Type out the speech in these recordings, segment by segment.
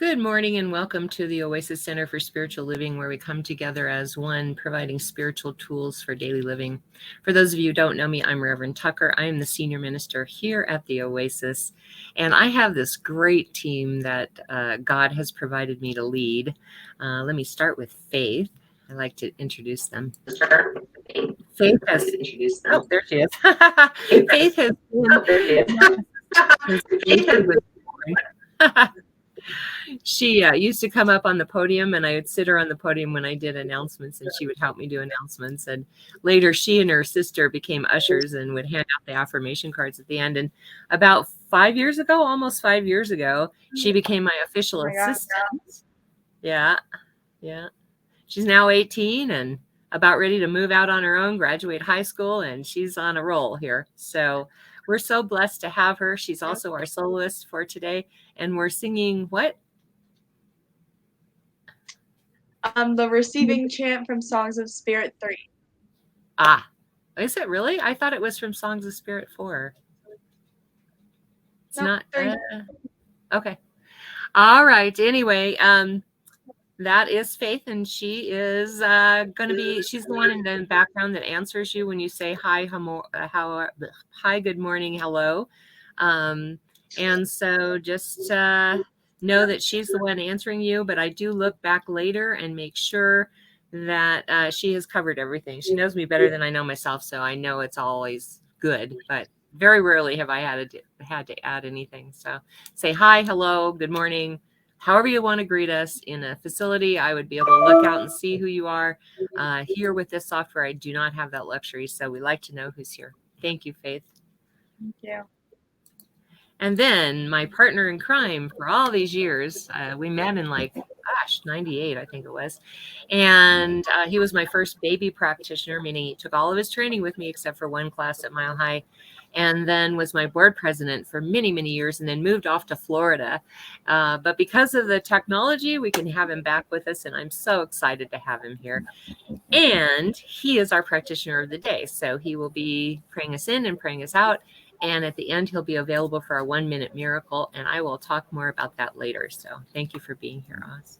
Good morning and welcome to the Oasis Center for Spiritual Living, where we come together as one, providing spiritual tools for daily living. For those of you who don't know me, I'm Reverend Tucker. I am the senior minister here at the Oasis, and I have this great team that God has provided me to lead. Let me start with Faith. I like to introduce them. Faith has introduced them. Oh, there she is. Faith has been She used to come up on the podium, and I would sit her on the podium when I did announcements, and she would help me do announcements. And later, she and her sister became ushers and would hand out the affirmation cards at the end. And about 5 years ago, almost 5 years ago, she became my official assistant. Yeah. She's now 18 and about ready to move out on her own, graduate high school, and she's on a roll here. So we're so blessed to have her. She's also our soloist for today. And we're singing what? The Receiving Chant from Songs of Spirit 3. Ah, is it really? I thought it was from Songs of Spirit 4. It's not. Okay. All right. Anyway, that is Faith, and she is going to be, she's the one in the background that answers you when you say hi, hi, good morning, hello. And so just know that she's the one answering you, but I do look back later and make sure that she has covered everything. She knows me better than I know myself, so I know it's always good, but very rarely have I had to add anything. So say hi, hello, good morning, however you want to greet us. In a facility, I would be able to look out and see who you are. Here with this software, I do not have that luxury, so we like to know who's here. Thank you, Faith. Thank you. And then my partner in crime for all these years, we met in 98, I think it was. And he was my first baby practitioner, meaning he took all of his training with me except for one class at Mile High, and then was my board president for many, many years, and then moved off to Florida. But because of the technology, we can have him back with us, and I'm so excited to have him here. And he is our practitioner of the day. So he will be praying us in and praying us out. And at the end, he'll be available for a 1-minute miracle, and I will talk more about that later. So thank you for being here, Oz.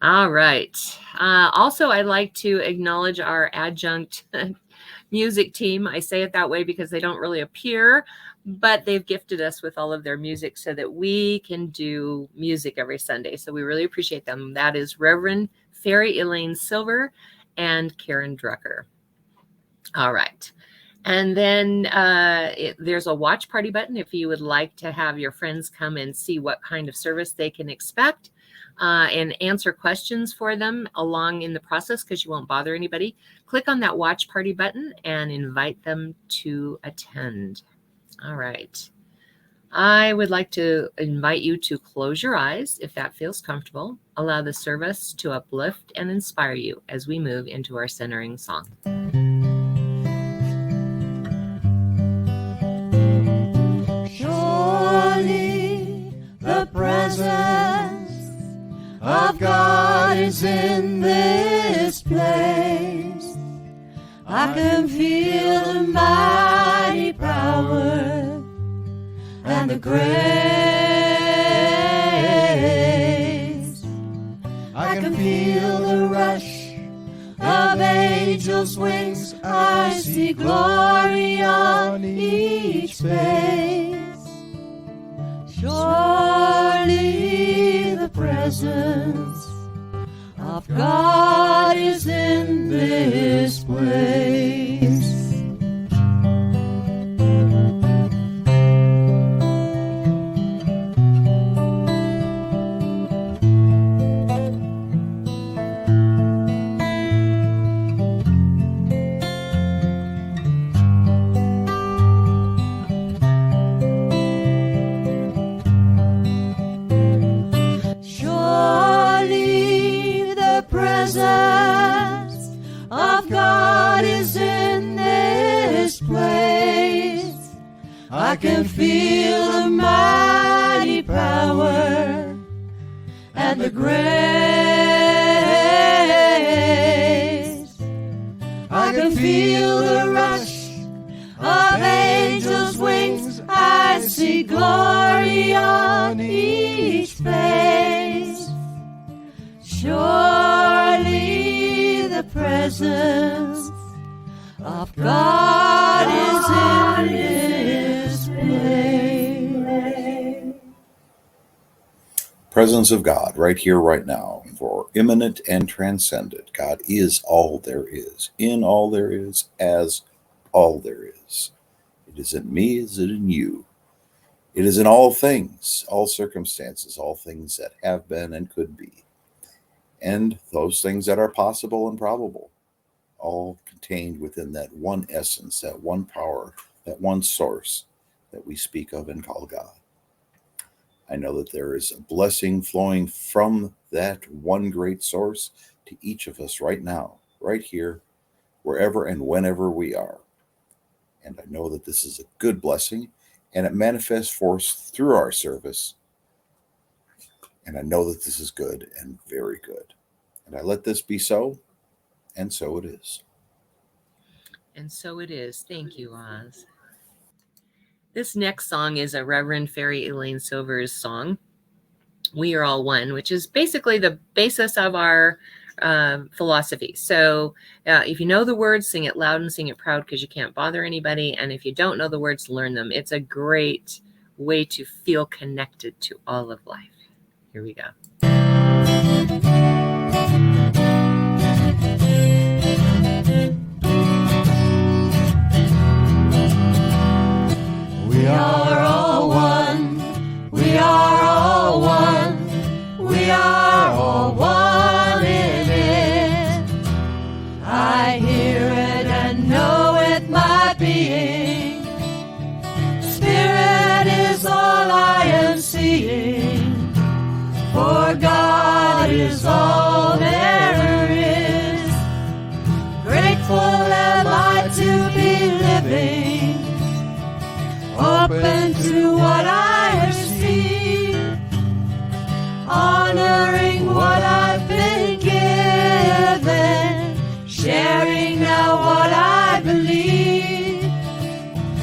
All right. Also, I'd like to acknowledge our adjunct music team. I say it that way because they don't really appear, but they've gifted us with all of their music so that we can do music every Sunday. So we really appreciate them. That is Reverend Fairy Elaine Silver and Karen Drucker. All right. And then there's a watch party button if you would like to have your friends come and see what kind of service they can expect and answer questions for them along in the process, because you won't bother anybody. Click on that watch party button and invite them to attend. All right. I would like to invite you to close your eyes if that feels comfortable. Allow the service to uplift and inspire you as we move into our centering song. The presence of God is in this place. I can feel the mighty power and the grace. I can feel the rush of angels' wings. I see glory on each face. Surely the presence of God is in this place. I can feel the mighty power and the grace. I can feel the rush of angels' wings. I see glory on each face. presence of God is in this place. Presence of God right here, right now, for immanent and transcendent. God is all there is, in all there is, as all there is. It is in me, is it in you? It is in all things, all circumstances, all things that have been and could be, and those things that are possible and probable, all contained within that one essence, that one power, that one source that we speak of and call God. I know that there is a blessing flowing from that one great source to each of us right now, right here, wherever and whenever we are. And I know that this is a good blessing, and it manifests forth through our service. And I know that this is good and very good. And I let this be so, and so it is. And so it is. Thank you, Oz. This next song is a Reverend Fairy Elaine Silver's song, We Are All One, which is basically the basis of our philosophy. So if you know the words, sing it loud and sing it proud, because you can't bother anybody. And if you don't know the words, learn them. It's a great way to feel connected to all of life. Here we go. We are all one. We are all one. We are all one in it. I hear it and know it, my being. Spirit is all I am seeing. For God is all there is. Grateful am I to be living, open to what I have seen, honoring what I've been given, sharing now what I believe.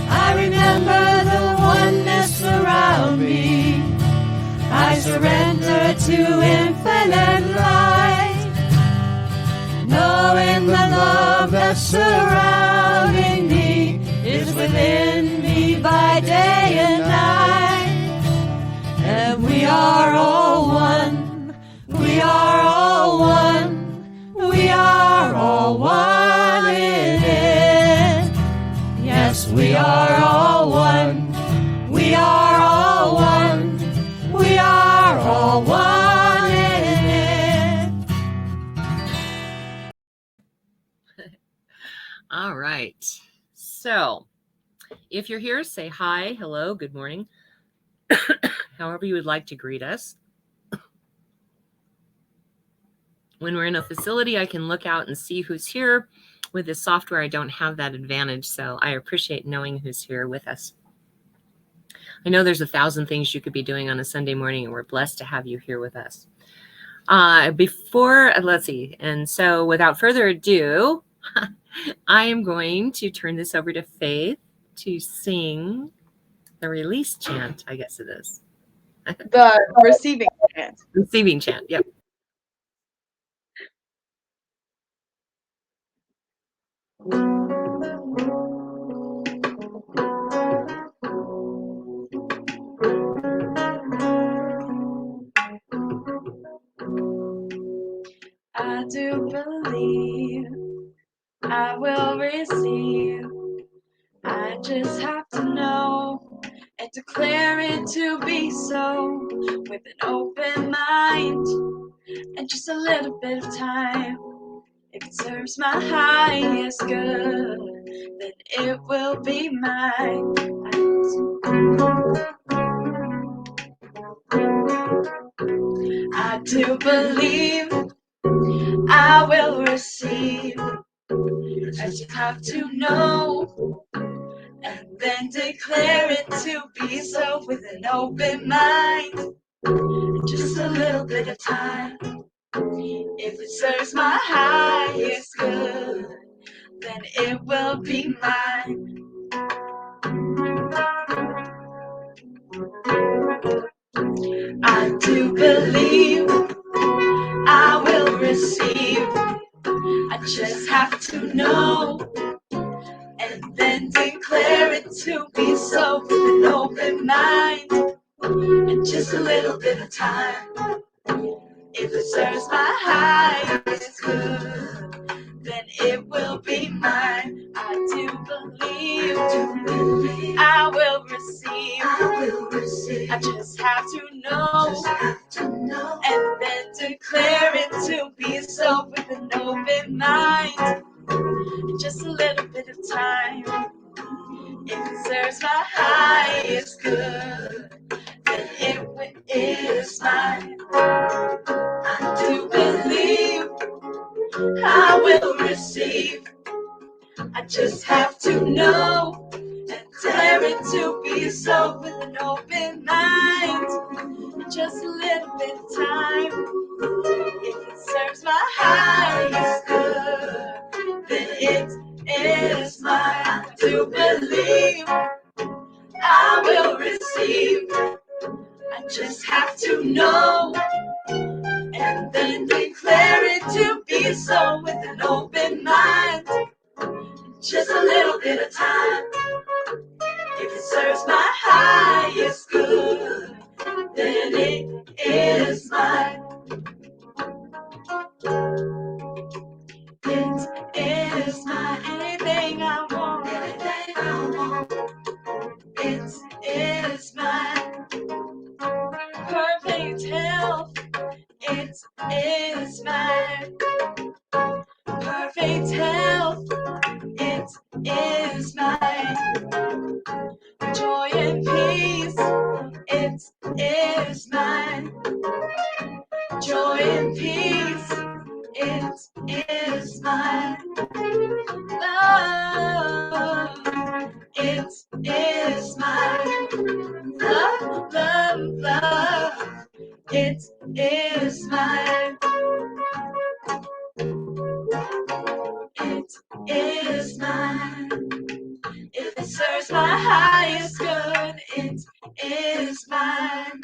I remember the oneness around me. I surrender to infinite light, knowing the love that's surrounding me is within me by day and night. And we are all one. We are all one. We are all one in it. Yes, we are all one. We are all one. We are all one in it. All right. So if you're here, say hi, hello, good morning, however you would like to greet us. When we're in a facility, I can look out and see who's here. With this software, I don't have that advantage, so I appreciate knowing who's here with us. I know there's 1,000 things you could be doing on a Sunday morning, and we're blessed to have you here with us. Let's see, and so without further ado, I am going to turn this over to Faith to sing the release chant, I guess it is. The receiving chant. Receiving chant, yep. I do believe I will receive. I just have to know and declare it to be so, with an open mind and just a little bit of time. If it serves my highest good, then it will be mine. I do believe I will receive. I just have to know and then declare it to be so, with an open mind and just a little bit of time. If it serves my highest good, then it will be mine. I do believe I will receive. I just have to know and then declare it to be so with an open mind and just a little bit of time. If it serves my highest good, then it will be mine. I do believe I will receive. I just have to know and then declare it to be so with an open mind. Just a little bit of time. If it serves my highest good, then it is mine. I do believe I will receive. I just have to know and declare it to be so with an open mind. Just a little bit of time. If it serves my highest good, then it is mine. I do believe I will receive. I just have to know and then declare it to be so with an open mind. Just a little bit of time. If it serves my highest good, then it is mine. It is mine. Anything I want. It is mine. Perfect health. It is mine. Perfect health. It is mine. Joy and peace. It is mine. Joy and peace. It is mine. Love. It is mine. Love, love, love. It is mine. It is mine. If it serves my highest good, it is mine.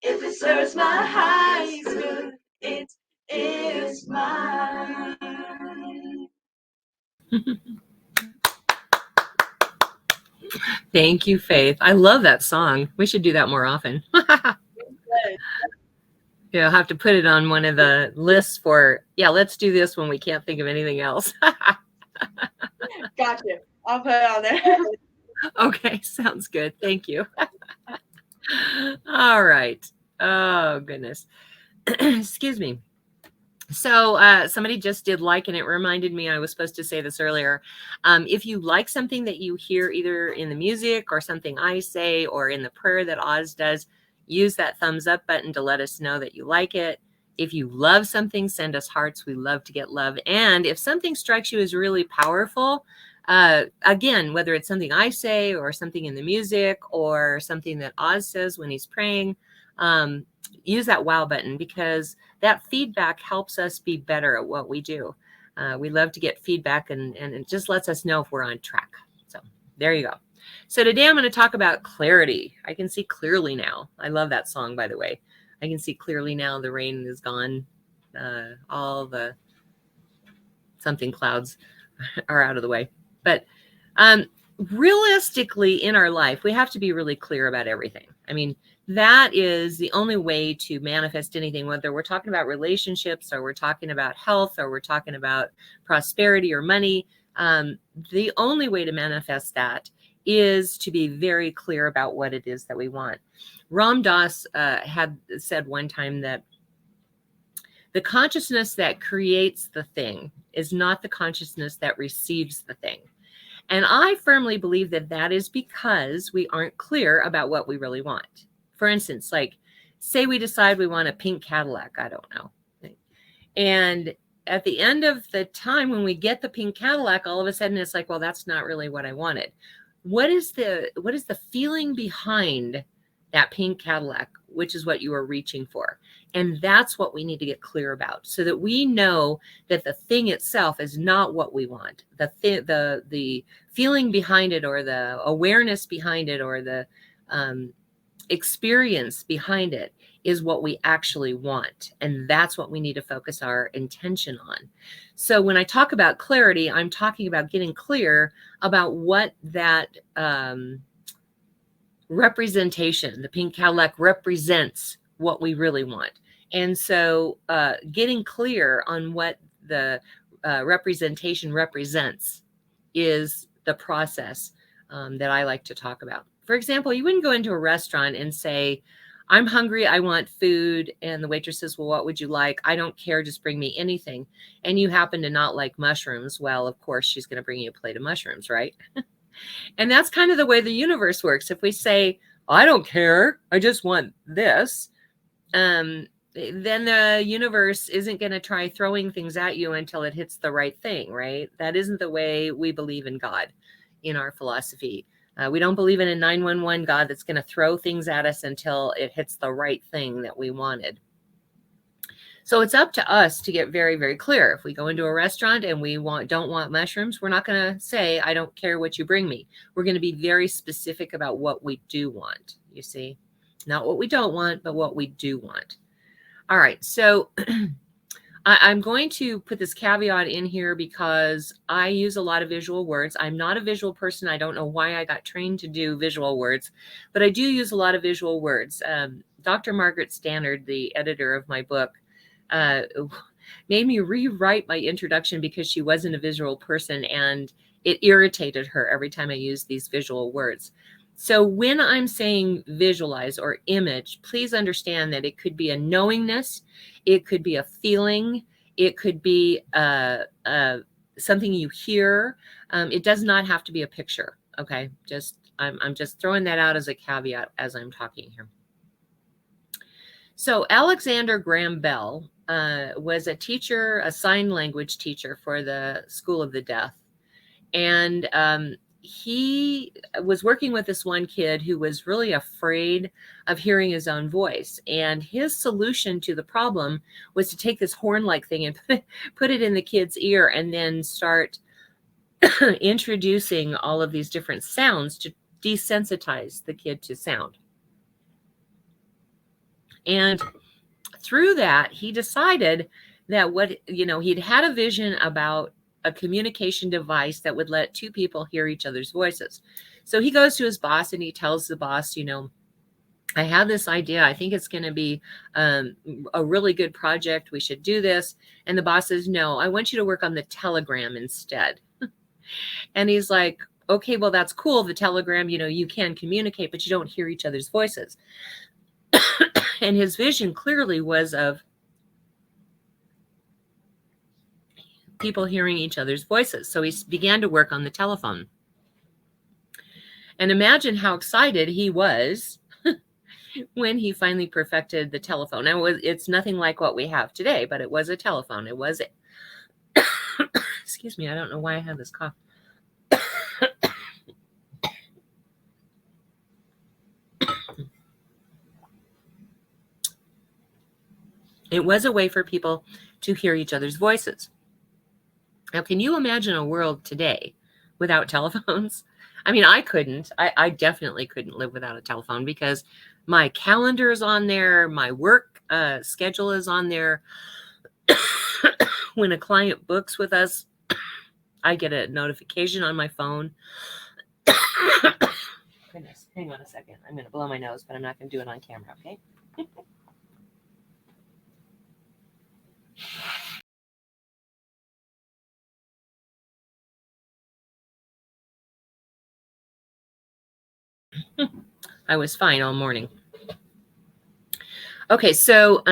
If it serves my highest good, it is mine. Thank you, Faith. I love that song. We should do that more often. Yeah, I'll have to put it on one of the lists for, let's do this when we can't think of anything else. Gotcha. I'll put it on there. Okay, sounds good. Thank you. All right. Oh, goodness. Excuse me. So somebody just did like, and it reminded me I was supposed to say this earlier. If you like something that you hear either in the music or something I say or in the prayer that Oz does, use that thumbs up button to let us know that you like it. If you love something, send us hearts. We love to get love. And if something strikes you as really powerful, again, whether it's something I say or something in the music or something that Oz says when he's praying, use that wow button, because that feedback helps us be better at what we do. We love to get feedback, and it just lets us know if we're on track. So there you go. So today I'm going to talk about clarity. I can see clearly now. I love that song, by the way. I can see clearly now. The rain is gone. All the something clouds are out of the way. But realistically in our life, we have to be really clear about everything. I mean, that is the only way to manifest anything, whether we're talking about relationships or we're talking about health or we're talking about prosperity or money. The only way to manifest that is to be very clear about what it is that we want. Ram Dass had said one time that the consciousness that creates the thing is not the consciousness that receives the thing. And I firmly believe that that is because we aren't clear about what we really want. For instance, like, say we decide we want a pink Cadillac, I don't know. And at the end of the time when we get the pink Cadillac, all of a sudden it's like, well, that's not really what I wanted. What is the feeling behind that pink Cadillac, which is what you are reaching for? And that's what we need to get clear about, so that we know that the thing itself is not what we want. The feeling behind it, or the awareness behind it, or the experience behind it is what we actually want. And that's what we need to focus our intention on. So when I talk about clarity, I'm talking about getting clear about what that representation, the pink Cadillac, represents what we really want. And so getting clear on what the representation represents is the process that I like to talk about. For example, you wouldn't go into a restaurant and say, I'm hungry, I want food. And the waitress says, well, what would you like? I don't care, just bring me anything. And you happen to not like mushrooms. Well, of course, she's going to bring you a plate of mushrooms, right? And that's kind of the way the universe works. If we say, I don't care, I just want this, then the universe isn't going to try throwing things at you until it hits the right thing, right? That isn't the way we believe in God in our philosophy. We don't believe in a 911 God that's going to throw things at us until it hits the right thing that we wanted. So it's up to us to get very, very clear. If we go into a restaurant and we don't want mushrooms, we're not going to say, I don't care what you bring me. We're going to be very specific about what we do want, you see. Not what we don't want, but what we do want. All right, so I'm going to put this caveat in here because I use a lot of visual words. I'm not a visual person. I don't know why I got trained to do visual words, but I do use a lot of visual words. Dr. Margaret Stannard, the editor of my book, made me rewrite my introduction because she wasn't a visual person, and it irritated her every time I used these visual words. So when I'm saying visualize or image, please understand that it could be a knowingness, it could be a feeling, it could be something you hear. It does not have to be a picture. Okay, I'm just throwing that out as a caveat as I'm talking here. So Alexander Graham Bell was a teacher, a sign language teacher for the School of the Deaf. And he was working with this one kid who was really afraid of hearing his own voice. And his solution to the problem was to take this horn-like thing and put it in the kid's ear and then start introducing all of these different sounds to desensitize the kid to sound. And through that, he decided that he'd had a vision about a communication device that would let two people hear each other's voices. So he goes to his boss and he tells the boss, I have this idea. I think it's going to be a really good project. We should do this. And the boss says, no, I want you to work on the telegram instead. And he's like, okay, well, that's cool. The telegram, you can communicate, but you don't hear each other's voices. And his vision clearly was of people hearing each other's voices. So he began to work on the telephone. And imagine how excited he was when he finally perfected the telephone. Now, it's nothing like what we have today, but it was a telephone. It was excuse me, I don't know why I have this cough. It was a way for people to hear each other's voices. Now, can you imagine a world today without telephones? I mean, I couldn't. I definitely couldn't live without a telephone because my calendar is on there. My work schedule is on there. When a client books with us, I get a notification on my phone. Goodness, hang on a second. I'm going to blow my nose, but I'm not going to do it on camera, okay? I was fine all morning. Okay, so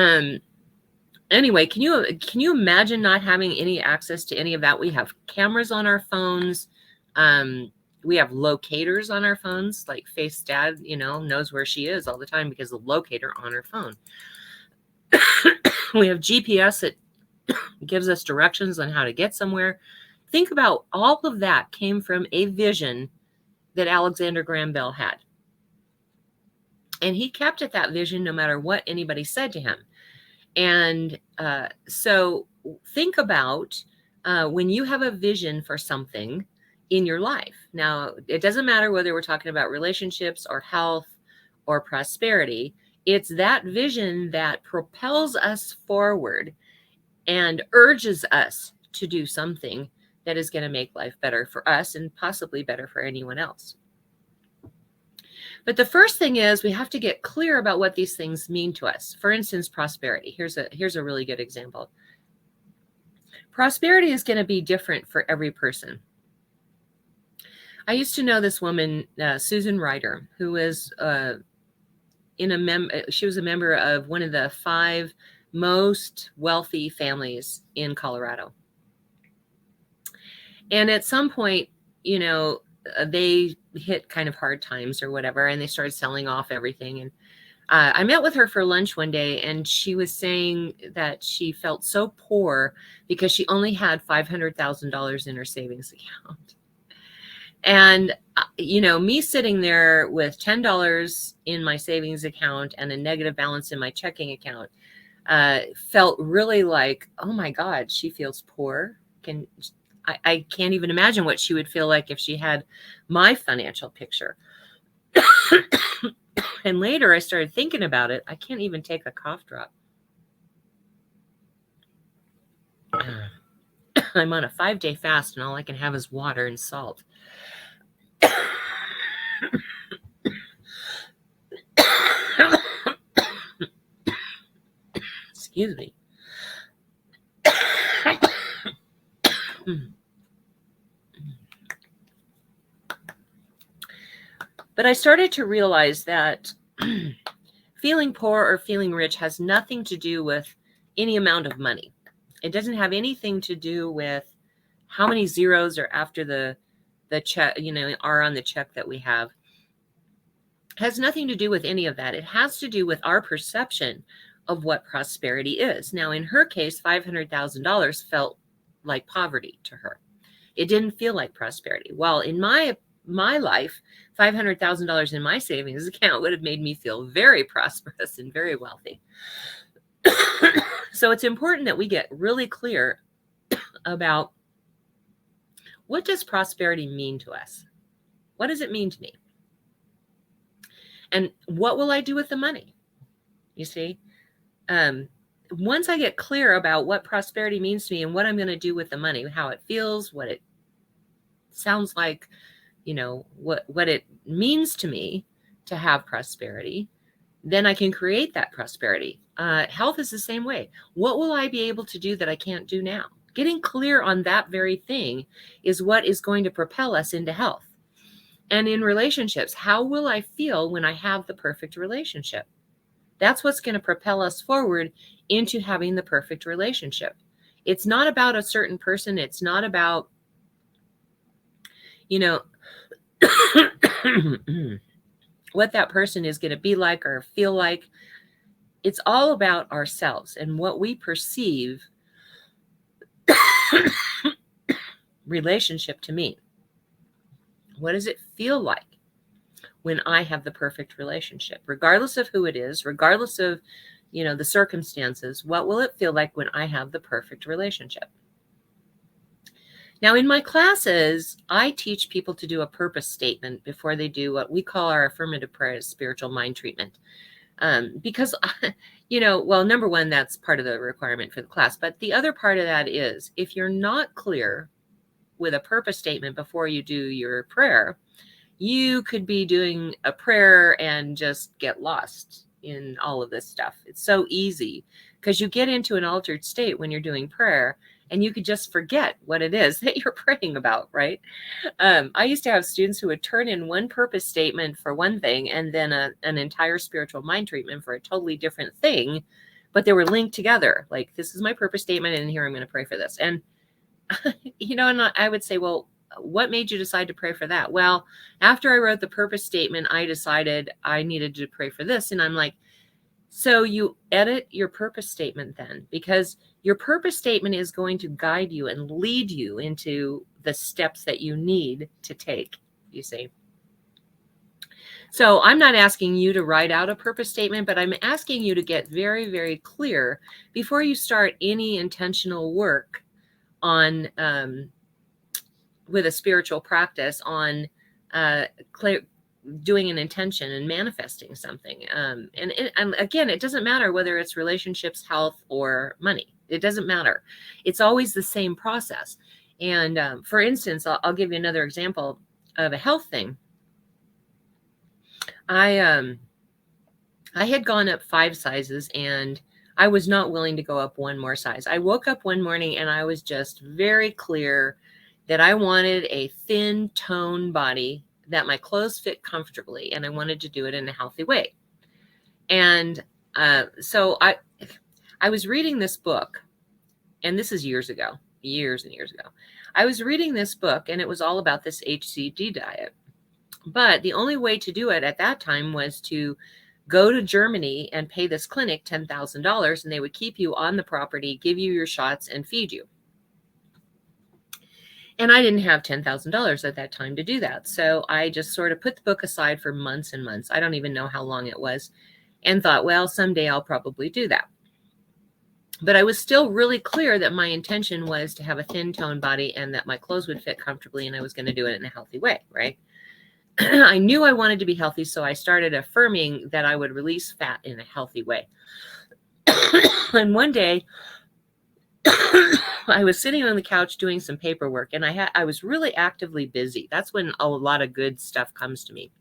anyway, can you imagine not having any access to any of that? We have cameras on our phones. We have locators on our phones, like Faith's dad, knows where she is all the time because of the locator on her phone. We have GPS that gives us directions on how to get somewhere. Think about all of that came from a vision that Alexander Graham Bell had. And he kept at that vision no matter what anybody said to him. And so think about when you have a vision for something in your life. Now, it doesn't matter whether we're talking about relationships or health or prosperity. It's that vision that propels us forward and urges us to do something that is going to make life better for us and possibly better for anyone else. But the first thing is we have to get clear about what these things mean to us. For instance, prosperity. Here's a really good example. Prosperity is going to be different for every person. I used to know this woman, Susan Ryder, who was she was a member of one of the 5 most wealthy families in Colorado. And at some point, they hit kind of hard times or whatever, and they started selling off everything. And I met with her for lunch one day, and she was saying that she felt so poor because she only had $500,000 in her savings account. And, me sitting there with $10 in my savings account and a negative balance in my checking account felt really like, oh my God, she feels poor. I can't even imagine what she would feel like if she had my financial picture. And later I started thinking about it. I can't even take a cough drop. I'm on a 5-day fast and all I can have is water and salt. Excuse me. But I started to realize that feeling poor or feeling rich has nothing to do with any amount of money. It doesn't have anything to do with how many zeros are after the check, are on the check that we have. It has nothing to do with any of that. It has to do with our perception of what prosperity is. Now, in her case, $500,000 felt like poverty to her. It didn't feel like prosperity. While in my life, $500,000 in my savings account would have made me feel very prosperous and very wealthy. So it's important that we get really clear about what does prosperity mean to us? What does it mean to me? And what will I do with the money? You see, once I get clear about what prosperity means to me and what I'm going to do with the money, how it feels, what it sounds like, what it means to me to have prosperity, then I can create that prosperity. Health is the same way. What will I be able to do that I can't do now? Getting clear on that very thing is what is going to propel us into health. And in relationships, how will I feel when I have the perfect relationship? That's what's going to propel us forward into having the perfect relationship. It's not about a certain person. It's not about, what that person is going to be like or feel like. It's all about ourselves and what we perceive relationship to mean. What does it feel like when I have the perfect relationship? Regardless of who it is, regardless of, the circumstances, what will it feel like when I have the perfect relationship? Now, in my classes, I teach people to do a purpose statement before they do what we call our affirmative prayers, spiritual mind treatment. Because, number one, that's part of the requirement for the class. But the other part of that is if you're not clear with a purpose statement before you do your prayer, you could be doing a prayer and just get lost in all of this stuff. It's so easy because you get into an altered state when you're doing prayer and you could just forget what it is that you're praying about, right? I used to have students who would turn in one purpose statement for one thing and then an entire spiritual mind treatment for a totally different thing, but they were linked together. Like, this is my purpose statement and here I'm going to pray for this. And, and I would say, well, what made you decide to pray for that? Well, after I wrote the purpose statement, I decided I needed to pray for this. And I'm like, so you edit your purpose statement then, because your purpose statement is going to guide you and lead you into the steps that you need to take, you see. So I'm not asking you to write out a purpose statement, but I'm asking you to get very, very clear before you start any intentional work on with a spiritual practice on doing an intention and manifesting something. And again, it doesn't matter whether it's relationships, health, or money. It doesn't matter. It's always the same process. And for instance, I'll give you another example of a health thing. I had gone up 5 sizes, and I was not willing to go up one more size. I woke up one morning and I was just very clear that I wanted a thin tone body, that my clothes fit comfortably, and I wanted to do it in a healthy way. And so I was reading this book, and this is years and years ago. I was reading this book, and it was all about this HCG diet. But the only way to do it at that time was to go to Germany and pay this clinic $10,000, and they would keep you on the property, give you your shots, and feed you. And I didn't have $10,000 at that time to do that. So I just sort of put the book aside for months and months. I don't even know how long it was, and thought, well, someday I'll probably do that. But I was still really clear that my intention was to have a thin tone body and that my clothes would fit comfortably, and I was going to do it in a healthy way, right? I knew I wanted to be healthy, so I started affirming that I would release fat in a healthy way. And one day, I was sitting on the couch doing some paperwork, and I was really actively busy. That's when a lot of good stuff comes to me,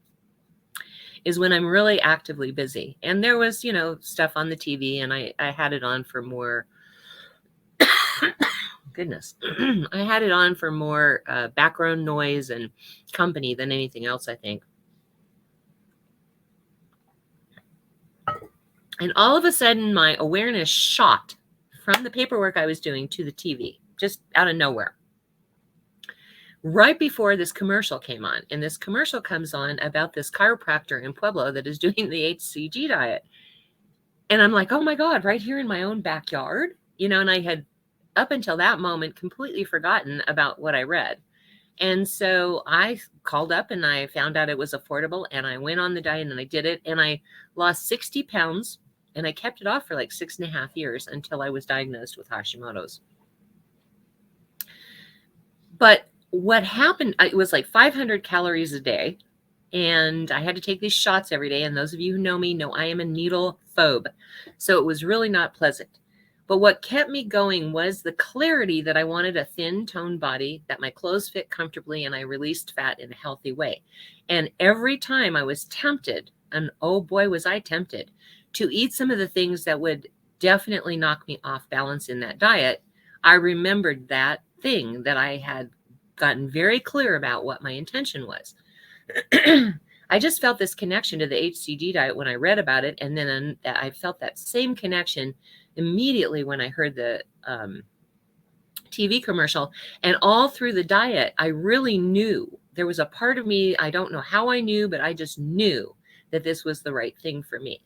is when I'm really actively busy. And there was, stuff on the TV, and I had it on for more, goodness, I had it on for more background noise and company than anything else, I think. And all of a sudden, my awareness shot from the paperwork I was doing to the TV, just out of nowhere. Right before this commercial came on, and this commercial comes on about this chiropractor in Pueblo that is doing the HCG diet. And I'm like, oh my God, right here in my own backyard, and I had up until that moment completely forgotten about what I read. And so I called up and I found out it was affordable, and I went on the diet and I did it, and I lost 60 pounds, and I kept it off for like 6.5 years until I was diagnosed with Hashimoto's. But what happened, it was like 500 calories a day, and I had to take these shots every day. And those of you who know me know I am a needle phobe. So it was really not pleasant. But what kept me going was the clarity that I wanted a thin toned body, that my clothes fit comfortably, and I released fat in a healthy way. And every time I was tempted, and oh boy, was I tempted to eat some of the things that would definitely knock me off balance in that diet, I remembered that thing that I had gotten very clear about what my intention was. I just felt this connection to the HCG diet when I read about it. And then I felt that same connection immediately when I heard the TV commercial. And all through the diet, I really knew there was a part of me, I don't know how I knew, but I just knew that this was the right thing for me.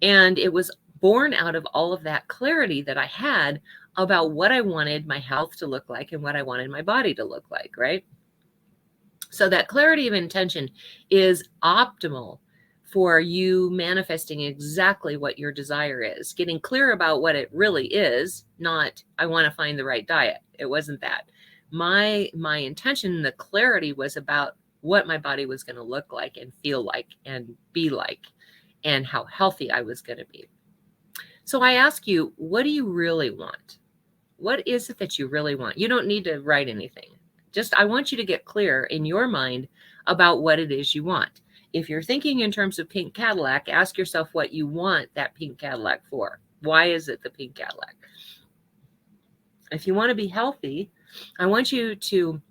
And it was born out of all of that clarity that I had about what I wanted my health to look like and what I wanted my body to look like, right? So that clarity of intention is optimal for you manifesting exactly what your desire is. Getting clear about what it really is, not I want to find the right diet. It wasn't that. My intention, the clarity was about what my body was going to look like and feel like and be like, and how healthy I was going to be. So I ask you, what do you really want? What is it that you really want? You don't need to write anything. Just, I want you to get clear in your mind about what it is you want. If you're thinking in terms of pink Cadillac, ask yourself what you want that pink Cadillac for. Why is it the pink Cadillac? If you want to be healthy, I want you to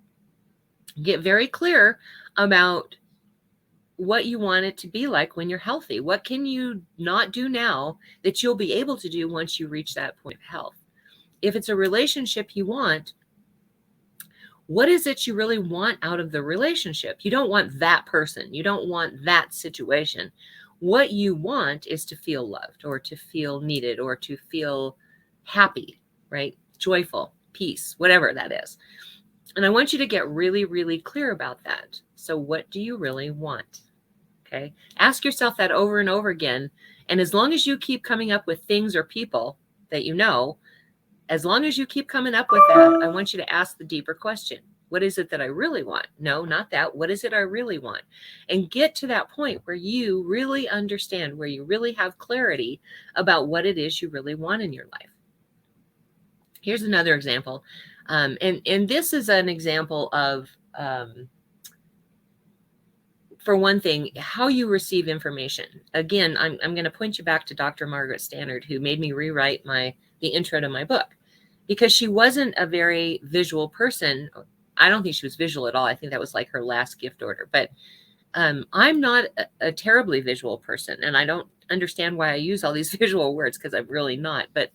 get very clear about what you want it to be like when you're healthy. What can you not do now that you'll be able to do once you reach that point of health? If it's a relationship you want, what is it you really want out of the relationship? You don't want that person. You don't want that situation. What you want is to feel loved, or to feel needed, or to feel happy, right? Joyful, peace, whatever that is. And I want you to get really, really clear about that. So what do you really want? Okay. Ask yourself that over and over again. And as long as you keep coming up with things or people that you know, as long as you keep coming up with that, I want you to ask the deeper question. What is it that I really want? No, not that. What is it I really want? And get to that point where you really understand, where you really have clarity about what it is you really want in your life. Here's another example. And this is an example of, for one thing, how you receive information. Again, I'm going to point you back to Dr. Margaret Stannard, who made me rewrite the intro to my book, because she wasn't a very visual person. I don't think she was visual at all. I think that was like her last gift order. But I'm not a terribly visual person, and I don't understand why I use all these visual words, because I'm really not. But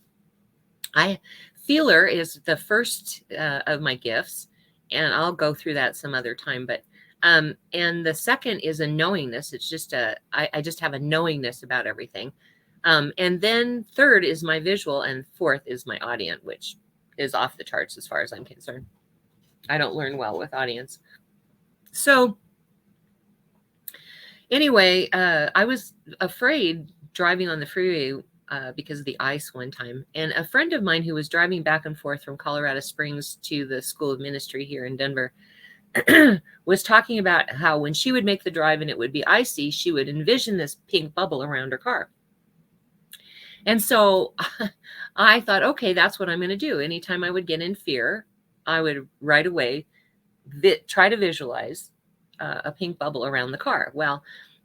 feeler is the first of my gifts, and I'll go through that some other time. But and the second is a knowingness. It's just I just have a knowingness about everything. And then third is my visual, and fourth is my audient, which is off the charts as far as I'm concerned. I don't learn well with audience. So anyway, I was afraid driving on the freeway because of the ice one time. And a friend of mine who was driving back and forth from Colorado Springs to the School of Ministry here in Denver was talking about how when she would make the drive and it would be icy, she would envision this pink bubble around her car. And so I thought, okay, that's what I'm going to do. Anytime I would get in fear, I would right away try to visualize a pink bubble around the car. Well,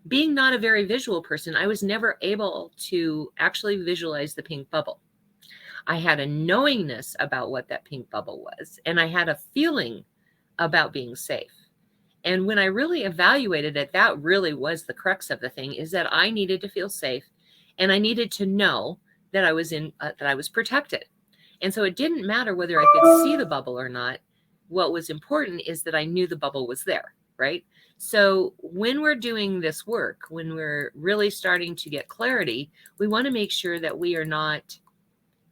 being not a very visual person, I was never able to actually visualize the pink bubble. I had a knowingness about what that pink bubble was, and I had a feeling about being safe. And when I really evaluated it, that really was the crux of the thing, is that I needed to feel safe, and I needed to know that I was protected. And so it didn't matter whether I could see the bubble or not. What was important is that I knew the bubble was there, right? So when we're doing this work, when we're really starting to get clarity, we want to make sure that we are not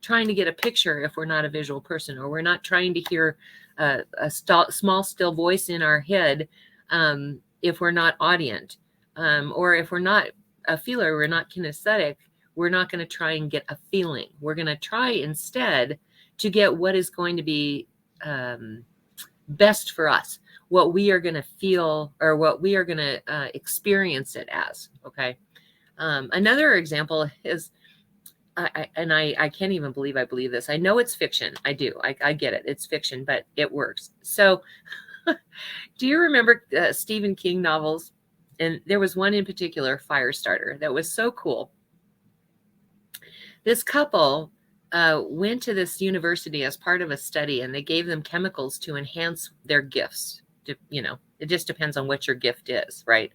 trying to get a picture if we're not a visual person, or we're not trying to hear a small, still voice in our head if we're not audient, or if we're not a feeler, we're not kinesthetic, we're not going to try and get a feeling. We're going to try instead to get what is going to be best for us, what we are going to feel, or what we are going to experience it as. Okay. Another example is, I can't even believe I believe this. I know it's fiction. I do. I get it. It's fiction, but it works. So do you remember Stephen King novels? And there was one in particular, Firestarter, that was so cool. This couple went to this university as part of a study, and they gave them chemicals to enhance their gifts. It just depends on what your gift is, right?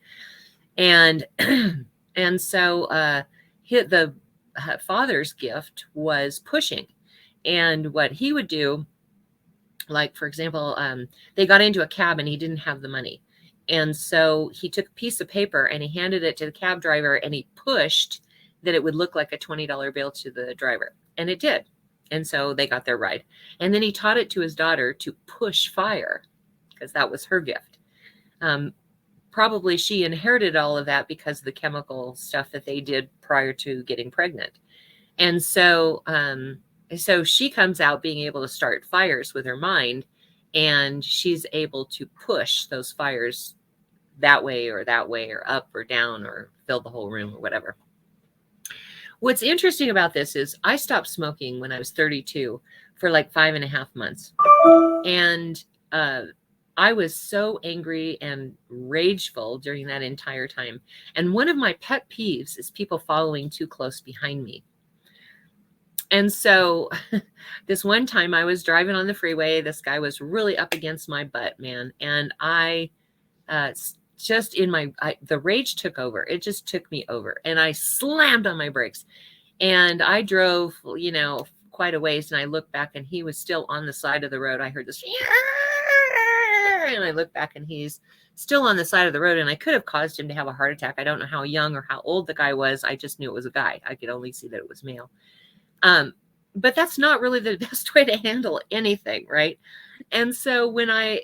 And and so the father's gift was pushing. And what he would do, like, for example, they got into a cab and he didn't have the money. And so he took a piece of paper and he handed it to the cab driver, and he pushed that it would look like a $20 bill to the driver. And it did. And so they got their ride. And then he taught it to his daughter to push fire, because that was her gift. Probably she inherited all of that because of the chemical stuff that they did prior to getting pregnant. And so, so she comes out being able to start fires with her mind, and she's able to push those fires that way, or up or down, or fill the whole room, or whatever. What's interesting about this is I stopped smoking when I was 32 for like 5.5 months. And I was so angry and rageful during that entire time. And one of my pet peeves is people following too close behind me. And so this one time I was driving on the freeway. This guy was really up against my butt, man. And I just the rage took over. It just took me over. And I slammed on my brakes. And I drove, quite a ways. And I looked back, and he was still on the side of the road. I heard this. And I look back, and he's still on the side of the road, and I could have caused him to have a heart attack. I don't know how young or how old the guy was. I just knew it was a guy. I could only see that it was male. But that's not really the best way to handle anything, right? And so when I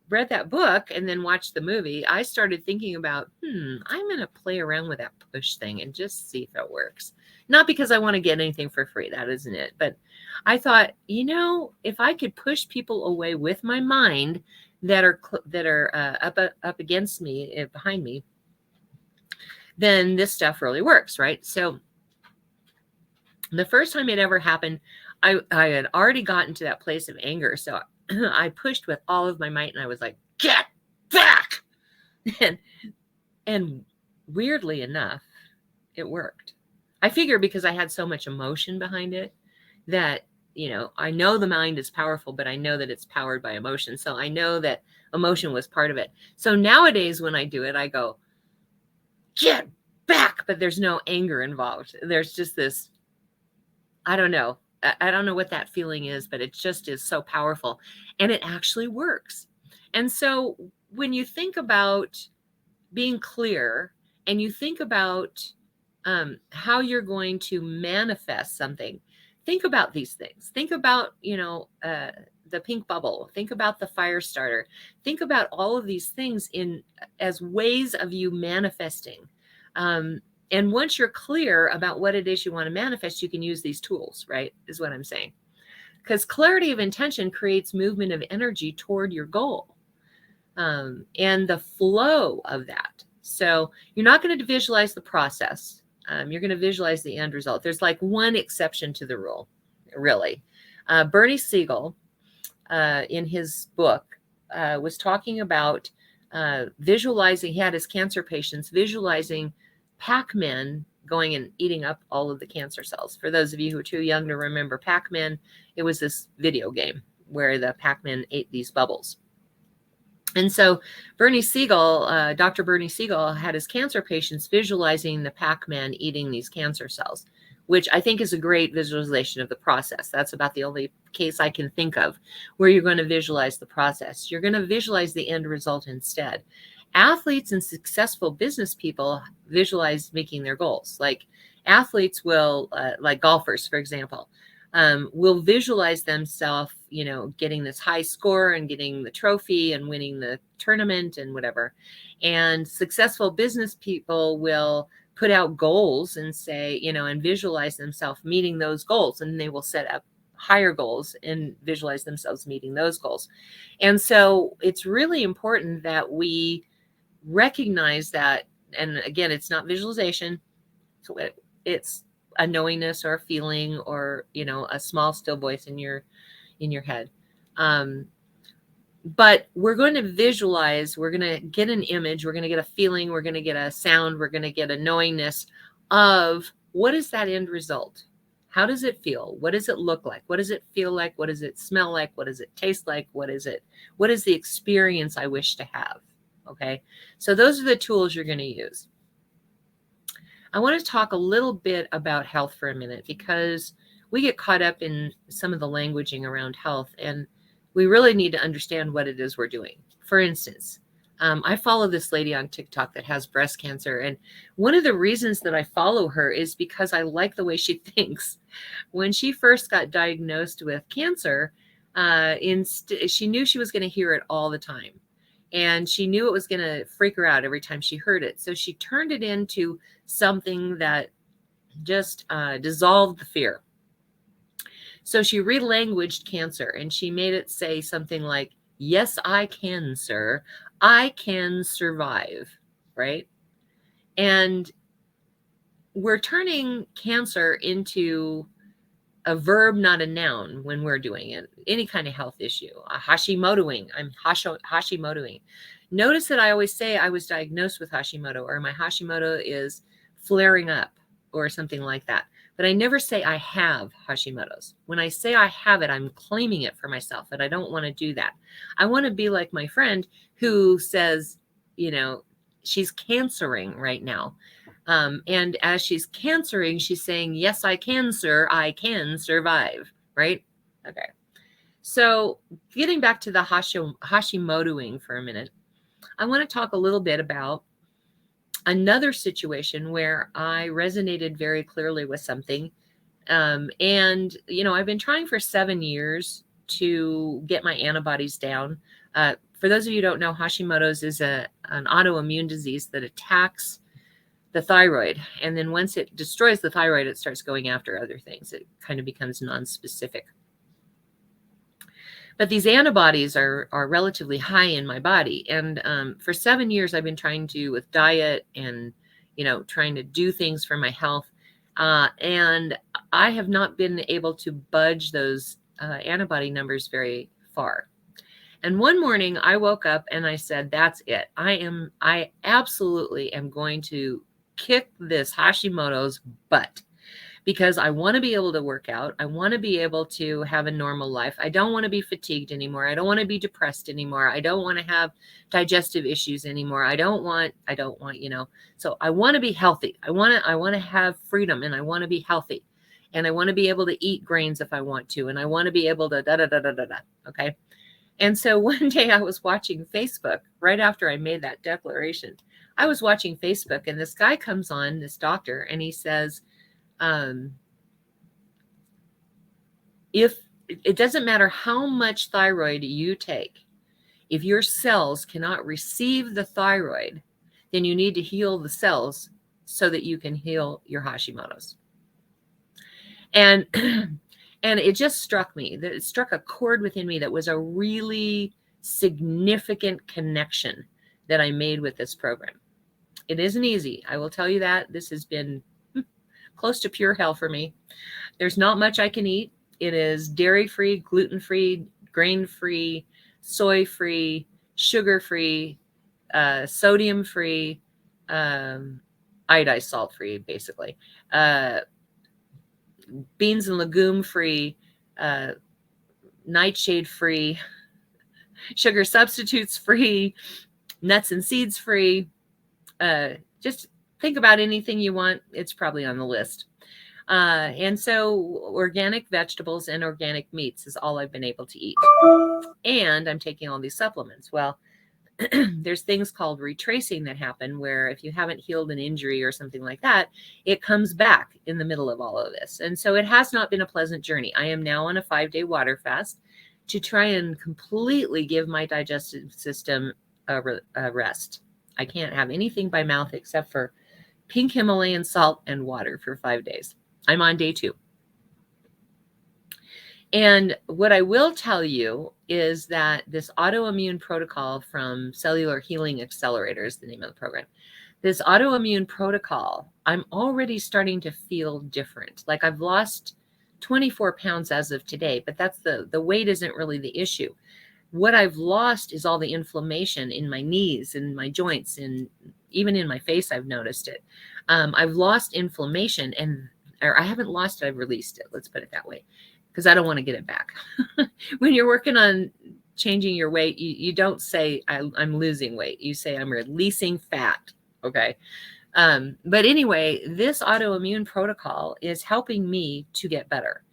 read that book and then watched the movie, I started thinking about, I'm going to play around with that push thing and just see if it works. Not because I want to get anything for free. That isn't it. But I thought, if I could push people away with my mind that are up against me, behind me, then this stuff really works, right? So the first time it ever happened, I had already gotten to that place of anger. So I pushed with all of my might and I was like, get back. And weirdly enough, it worked. I figure because I had so much emotion behind it that, I know the mind is powerful, but I know that it's powered by emotion. So I know that emotion was part of it. So nowadays when I do it, I go, get back, but there's no anger involved. There's just this, I don't know. I don't know what that feeling is, but it just is so powerful and it actually works. And so when you think about being clear and you think about how you're going to manifest something, think about these things. Think about, the pink bubble. Think about the fire starter. Think about all of these things as ways of you manifesting. And once you're clear about what it is you want to manifest, you can use these tools, right? Is what I'm saying. Because clarity of intention creates movement of energy toward your goal and the flow of that. So you're not going to visualize the process. You're going to visualize the end result. There's like one exception to the rule, really. Bernie Siegel, in his book, was talking about visualizing. He had his cancer patients visualizing Pac-Man going and eating up all of the cancer cells. For those of you who are too young to remember Pac-Man, it was this video game where the Pac-Man ate these bubbles. And so Bernie Siegel, Dr. Bernie Siegel, had his cancer patients visualizing the Pac-Man eating these cancer cells, which I think is a great visualization of the process. That's about the only case I can think of where you're going to visualize the process. You're going to visualize the end result instead. Athletes and successful business people visualize making their goals. Like athletes will, like golfers, for example, will visualize themselves, getting this high score and getting the trophy and winning the tournament and whatever. And successful business people will put out goals and say, and visualize themselves meeting those goals. And they will set up higher goals and visualize themselves meeting those goals. And so it's really important that we recognize that. And again, it's not visualization. So it's a knowingness or a feeling or, a small still voice in your head. But we're going to visualize, we're going to get an image, we're going to get a feeling, we're going to get a sound, we're going to get a knowingness of what is that end result? How does it feel? What does it look like? What does it feel like? What does it smell like? What does it taste like? What is the experience I wish to have? Okay. So those are the tools you're going to use. I want to talk a little bit about health for a minute because we get caught up in some of the languaging around health and we really need to understand what it is we're doing. For instance, I follow this lady on TikTok that has breast cancer. And one of the reasons that I follow her is because I like the way she thinks. When she first got diagnosed with cancer, she knew she was going to hear it all the time. And she knew it was going to freak her out every time she heard it. So she turned it into something that just dissolved the fear. So she relanguaged cancer and she made it say something like, yes, I can, sir. I can survive, right? And we're turning cancer into a verb, not a noun when we're doing it. Any kind of health issue. Hashimotoing. I'm Hashimotoing. Notice that I always say I was diagnosed with Hashimoto or my Hashimoto is flaring up or something like that. But I never say I have Hashimoto's. When I say I have it, I'm claiming it for myself, and I don't want to do that. I want to be like my friend who says, she's cancering right now. And as she's cancering, she's saying, yes, I can, sir. I can survive, right? Okay. So getting back to the Hashimotoing for a minute, I want to talk a little bit about another situation where I resonated very clearly with something. And, I've been trying for 7 years to get my antibodies down. For those of you who don't know, Hashimoto's is an autoimmune disease that attacks the thyroid. And then once it destroys the thyroid, it starts going after other things. It kind of becomes non-specific. But these antibodies are relatively high in my body. And for 7 years, I've been trying to, with diet and, trying to do things for my health. And I have not been able to budge those antibody numbers very far. And one morning I woke up and I said, that's it. I absolutely am going to kick this Hashimoto's butt, because I want to be able to work out. I want to be able to have a normal life. I don't want to be fatigued anymore. I don't want to be depressed anymore. I don't want to have digestive issues anymore. I don't want, so I want to be healthy. I want to have freedom, and I want to be healthy, and I want to be able to eat grains if I want to. And I want to be able to Okay. And so one day I was watching Facebook right after I made that declaration. I was watching Facebook, and this guy comes on, this doctor, and he says, if it doesn't matter how much thyroid you take, if your cells cannot receive the thyroid, then you need to heal the cells so that you can heal your Hashimoto's. And and it just struck me, that it struck a chord within me that was a really significant connection that I made with this program. It isn't easy. I will tell you that. This has been close to pure hell for me. There's not much I can eat. It is dairy-free, gluten-free, grain-free, soy-free, sugar-free, sodium-free, iodized salt-free, basically. Beans and legume-free, nightshade-free, sugar substitutes-free, nuts and seeds-free. Just think about anything you want. It's probably on the list. And so organic vegetables and organic meats is all I've been able to eat. And I'm taking all these supplements. Well, there's things called retracing that happen where if you haven't healed an injury or something like that, it comes back in the middle of all of this. And so it has not been a pleasant journey. I am now on a 5-day water fast to try and completely give my digestive system a rest. I can't have anything by mouth except for pink Himalayan salt and water for 5 days. I'm on day 2. And what I will tell you is that this autoimmune protocol from Cellular Healing Accelerator is the name of the program. This autoimmune protocol, I'm already starting to feel different. Like I've lost 24 pounds as of today, but that's the weight isn't really the issue. What I've lost is all the inflammation in my knees and my joints, and even in my face, I've noticed it. I've lost inflammation, or I haven't lost it, I've released it. Let's put it that way, because I don't want to get it back. When you're working on changing your weight, you don't say, I'm losing weight. You say, I'm releasing fat. Okay. But anyway, this autoimmune protocol is helping me to get better.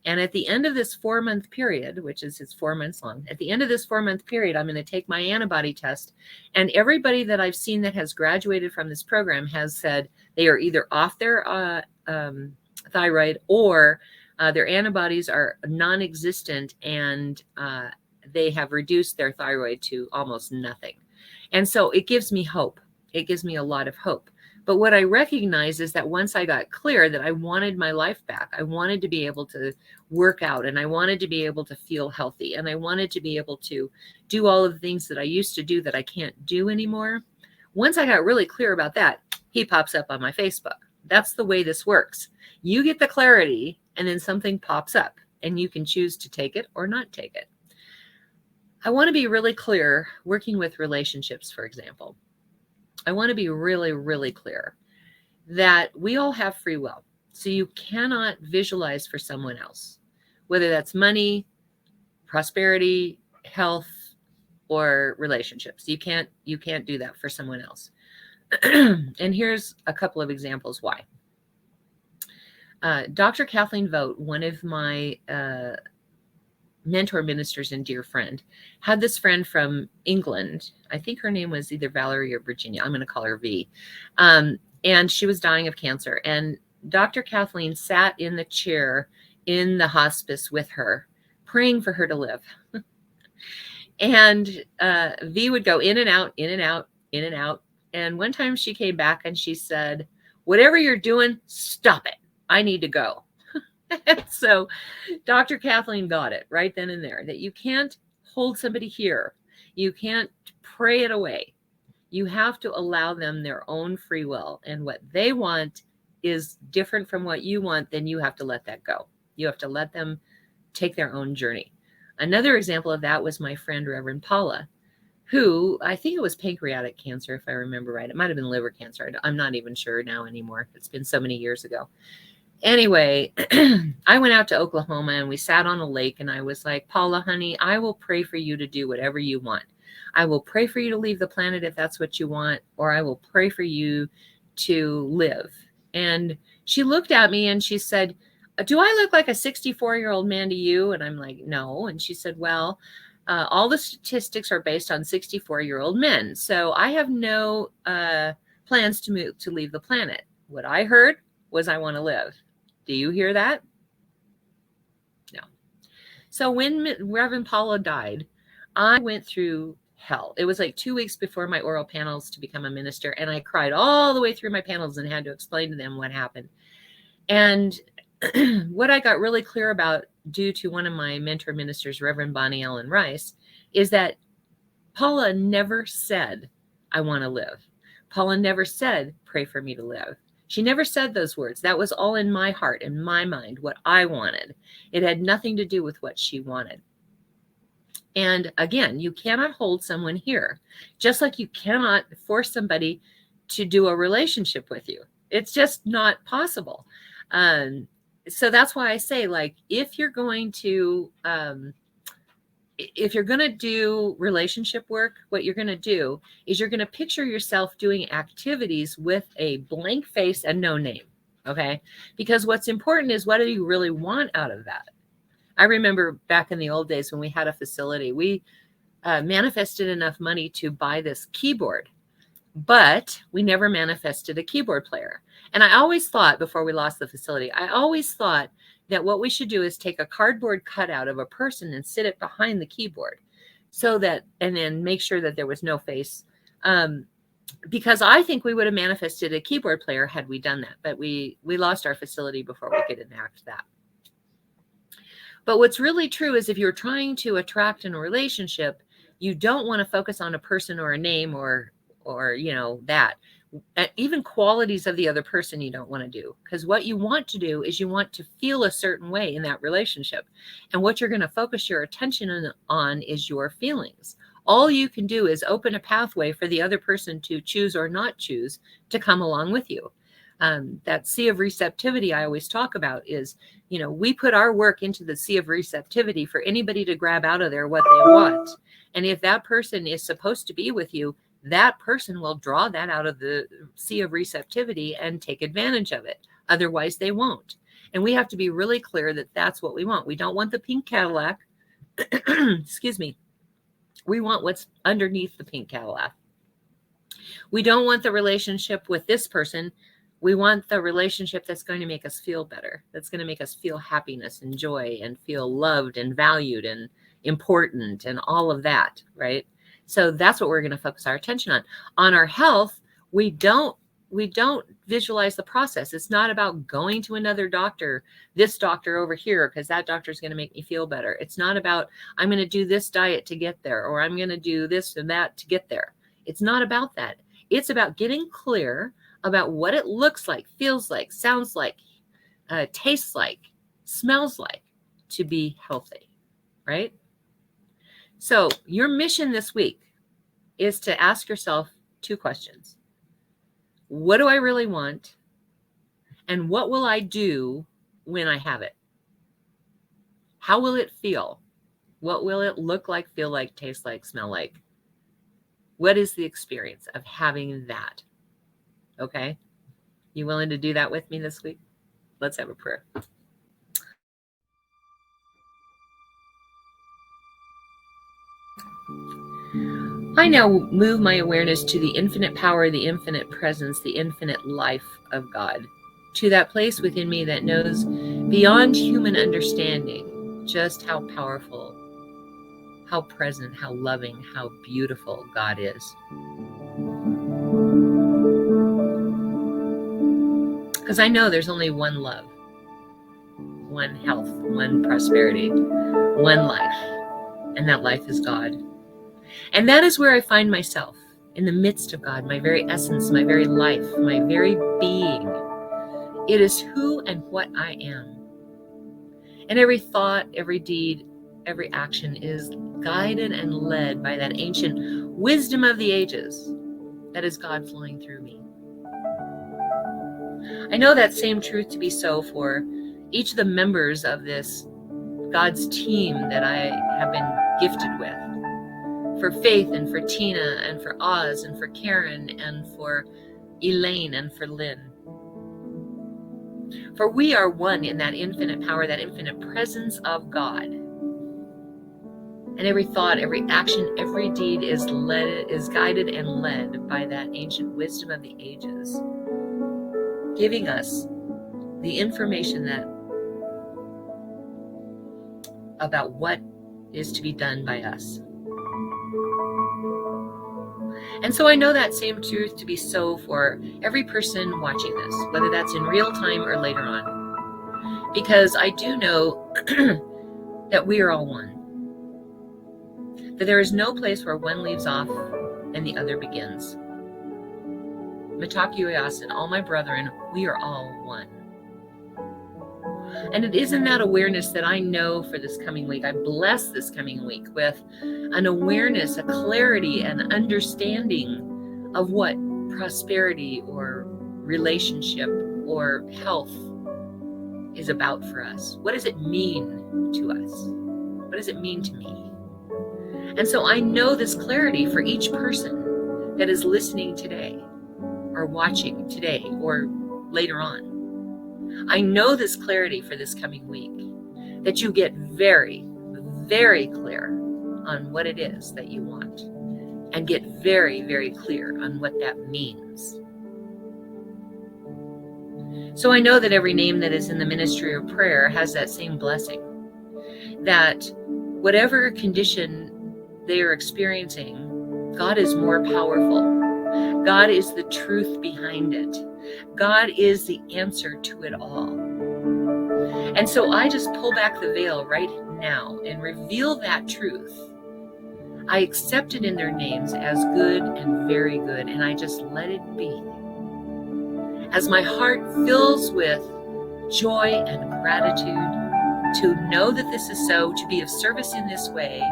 And at the end of this 4-month period, which is it's 4 months long, at the end of this 4-month period, I'm going to take my antibody test. And everybody that I've seen that has graduated from this program has said they are either off their thyroid, or their antibodies are non-existent, and they have reduced their thyroid to almost nothing. And so it gives me hope. It gives me a lot of hope. But what I recognize is that once I got clear that I wanted my life back, I wanted to be able to work out, and I wanted to be able to feel healthy, and I wanted to be able to do all of the things that I used to do that I can't do anymore. Once I got really clear about that, he pops up on my Facebook. That's the way this works. You get the clarity, and then something pops up, and you can choose to take it or not take it. I want to be really clear working with relationships, for example. I want to be really, really clear that we all have free will. So you cannot visualize for someone else, whether that's money, prosperity, health, or relationships. You can't do that for someone else. And here's a couple of examples why. Dr. Kathleen Vogt, one of my mentor ministers and dear friend, had this friend from England. I think her name was either Valerie or Virginia. I'm going to call her V. And she was dying of cancer. And Dr. Kathleen sat in the chair in the hospice with her, praying for her to live. And V would go in and out, in and out, in and out. And one time she came back and she said, whatever you're doing, stop it. I need to go. And so Dr. Kathleen got it right then and there, that you can't hold somebody here. You can't pray it away. You have to allow them their own free will. And what they want is different from what you want, then you have to let that go. You have to let them take their own journey. Another example of that was my friend, Reverend Paula, who, I think it was pancreatic cancer, if I remember right. It might have been liver cancer. I'm not even sure now anymore. It's been so many years ago. Anyway, I went out to Oklahoma and we sat on a lake and I was like, Paula, honey, I will pray for you to do whatever you want. I will pray for you to leave the planet if that's what you want, or I will pray for you to live. And she looked at me and she said, do I look like a 64-year-old man to you? And I'm like, no. And she said, well, all the statistics are based on 64-year-old men. So I have no plans to leave the planet. What I heard was I want to live. Do you hear that? No. So when Reverend Paula died, I went through hell. It was like 2 weeks before my oral panels to become a minister. And I cried all the way through my panels and had to explain to them what happened. And what I got really clear about, due to one of my mentor ministers, Reverend Bonnie Ellen Rice, is that Paula never said, I want to live. Paula never said, pray for me to live. She never said those words. That was all in my heart, in my mind, what I wanted. It had nothing to do with what she wanted. And again, you cannot hold someone here, just like you cannot force somebody to do a relationship with you. It's just not possible. So that's why I say, like, if you're going to do relationship work, what you're going to do is you're going to picture yourself doing activities with a blank face and no name. Okay. Because what's important is, what do you really want out of that? I remember back in the old days when we had a facility, we manifested enough money to buy this keyboard, but we never manifested a keyboard player. And I always thought, before we lost the facility, I always thought that what we should do is take a cardboard cutout of a person and sit it behind the keyboard, so that, and then make sure that there was no face. Because I think we would have manifested a keyboard player had we done that, but we lost our facility before we could enact that. But what's really true is, if you're trying to attract in a relationship, you don't want to focus on a person or a name or that. Even qualities of the other person you don't want to do, because what you want to do is you want to feel a certain way in that relationship. And what you're going to focus your attention on is your feelings. All you can do is open a pathway for the other person to choose or not choose to come along with you. That sea of receptivity I always talk about is, we put our work into the sea of receptivity for anybody to grab out of there what they want. And if that person is supposed to be with you, that person will draw that out of the sea of receptivity and take advantage of it. Otherwise, they won't. And we have to be really clear that that's what we want. We don't want the pink Cadillac. Excuse me. We want what's underneath the pink Cadillac. We don't want the relationship with this person. We want the relationship that's going to make us feel better, that's going to make us feel happiness and joy and feel loved and valued and important and all of that, right? So that's what we're going to focus our attention on. On our health, we don't visualize the process. It's not about going to another doctor, this doctor over here, because that doctor is going to make me feel better. It's not about, I'm going to do this diet to get there, or I'm going to do this and that to get there. It's not about that. It's about getting clear about what it looks like, feels like, sounds like, tastes like, smells like to be healthy, right? So your mission this week is to ask yourself 2 questions. What do I really want? And what will I do when I have it? How will it feel? What will it look like, feel like, taste like, smell like? What is the experience of having that? Okay? You willing to do that with me this week? Let's have a prayer. I now move my awareness to the infinite power, the infinite presence, the infinite life of God, to that place within me that knows beyond human understanding just how powerful, how present, how loving, how beautiful God is. Because I know there's only one love, one health, one prosperity, one life, and that life is God. And that is where I find myself, in the midst of God, my very essence, my very life, my very being. It is who and what I am. And every thought, every deed, every action is guided and led by that ancient wisdom of the ages that is God flowing through me. I know that same truth to be so for each of the members of this God's team that I have been gifted with. For Faith and for Tina and for Oz and for Karen and for Elaine and for Lynn. For we are one in that infinite power, that infinite presence of God. And every thought, every action, every deed is guided and led by that ancient wisdom of the ages, giving us the information about what is to be done by us. And so I know that same truth to be so for every person watching this, whether that's in real time or later on. Because I do know that we are all one. That there is no place where one leaves off and the other begins. Mitaku Yasin, all my brethren, we are all one. And it is in that awareness that I know for this coming week, I bless this coming week with an awareness, a clarity, an understanding of what prosperity or relationship or health is about for us. What does it mean to us? What does it mean to me? And so I know this clarity for each person that is listening today or watching today or later on. I know this clarity for this coming week, that you get very, very clear on what it is that you want and get very, very clear on what that means. So I know that every name that is in the ministry of prayer has that same blessing, that whatever condition they are experiencing, God is more powerful. God is the truth behind it. God is the answer to it all. And so I just pull back the veil right now and reveal that truth. I accept it in their names as good and very good, and I just let it be. As my heart fills with joy and gratitude to know that this is so, to be of service in this way,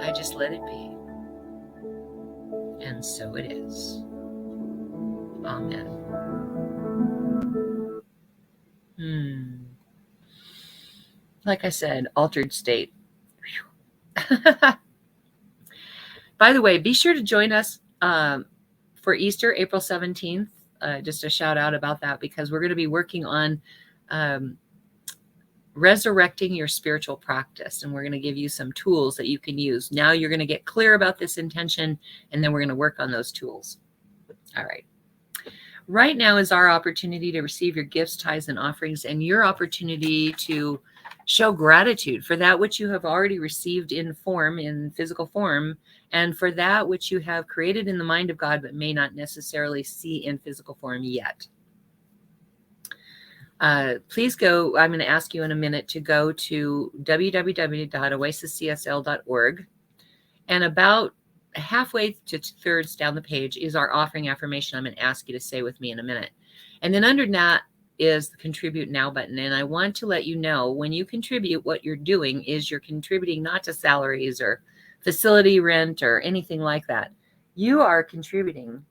I just let it be. And so it is. Amen. Like I said, altered state. By the way, be sure to join us for Easter, April 17th. Just a shout out about that, because we're going to be working on resurrecting your spiritual practice. And we're going to give you some tools that you can use. Now you're going to get clear about this intention, and then we're going to work on those tools. All right. Right now is our opportunity to receive your gifts, tithes, and offerings, and your opportunity to show gratitude for that which you have already received in physical form, and for that which you have created in the mind of God, but may not necessarily see in physical form yet. Please go, I'm going to ask you in a minute to go to www.oasiscsl.org, and about halfway to two-thirds down the page is our offering affirmation I'm going to ask you to say with me in a minute. And then under that is the Contribute Now button. And I want to let you know, when you contribute, what you're doing is you're contributing not to salaries or facility rent or anything like that. You are contributing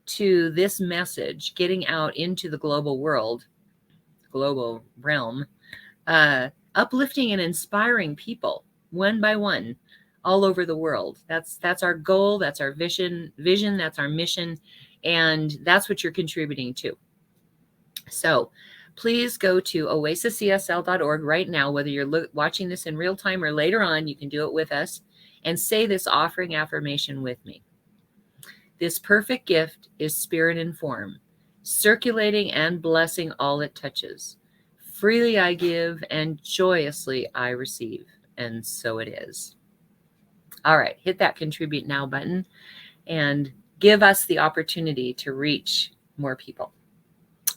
to this message getting out into the global world, global realm, uplifting and inspiring people one by one all over the world. That's our goal. That's our vision. That's our mission. And that's what you're contributing to. So please go to oasiscsl.org right now, whether you're watching this in real time or later on, you can do it with us, and say this offering affirmation with me. This perfect gift is spirit in form, circulating and blessing all it touches. Freely I give and joyously I receive. And so it is. All right, hit that Contribute Now button and give us the opportunity to reach more people.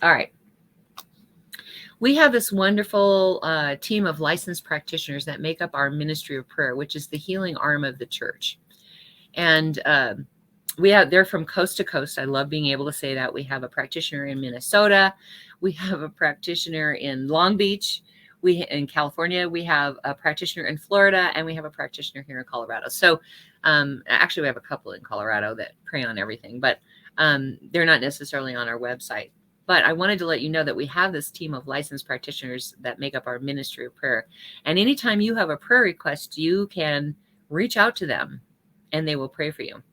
All right. We have this wonderful team of licensed practitioners that make up our ministry of prayer, which is the healing arm of the church. And they're from coast to coast. I love being able to say that. We have a practitioner in Minnesota. We have a practitioner in Long Beach. In California, we have a practitioner in Florida, and we have a practitioner here in Colorado. So actually, we have a couple in Colorado that pray on everything, but they're not necessarily on our website. But I wanted to let you know that we have this team of licensed practitioners that make up our ministry of prayer. And anytime you have a prayer request, you can reach out to them and they will pray for you.